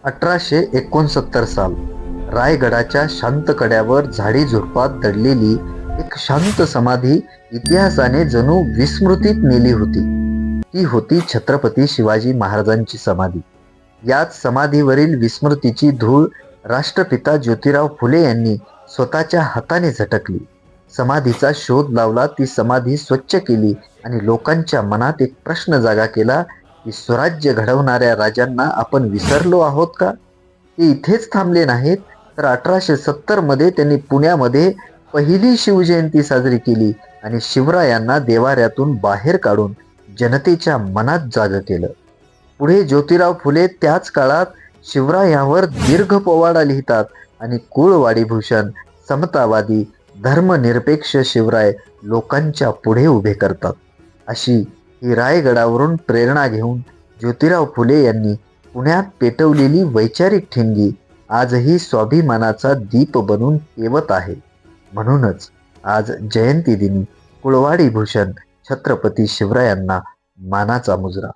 1869 साल. रायगडाच्या शांत कड्यावर झाडी झुडपात दडलेली एक शांत समाधी इतिहासाने जणू विस्मृतीत नेली होती. ती होती छत्रपती शिवाजी महाराजांची समाधी. याच समाधीवरील विस्मृतीची धूळ राष्ट्रपिता ज्योतिराव फुले यांनी स्वतःच्या हाताने झटकली. समाधीचा शोध लावला, ती समाधी स्वच्छ केली आणि लोकांच्या मनात एक प्रश्न जागा केला की स्वराज्य घडवणाऱ्या राजांना आपण विसरलो आहोत का? ते इथेच थांबले नाहीत, तर 1870 मध्ये त्यांनी पुण्यामध्ये पहिली शिवजयंती साजरी केली आणि शिवरायांना देवाऱ्यातून बाहेर काढून जनतेच्या मनात जागं केलं. पुढे ज्योतिराव फुले त्याच काळात शिवरायांवर दीर्घ पोवाडा लिहितात आणि कुळवाडीभूषण, समतावादी, धर्मनिरपेक्ष शिवराय लोकांच्या पुढे उभे करतात. अशी ही रायगडावरून प्रेरणा घेऊन ज्योतिराव फुले यांनी पुण्यात पेटवलेली वैचारिक ठिणगी आजही स्वाभिमानाचा दीप बनून पेवत आहे. म्हणूनच आज जयंती दिनी कुळवाडी भूषण छत्रपती शिवरायांना मानाचा मुजरा.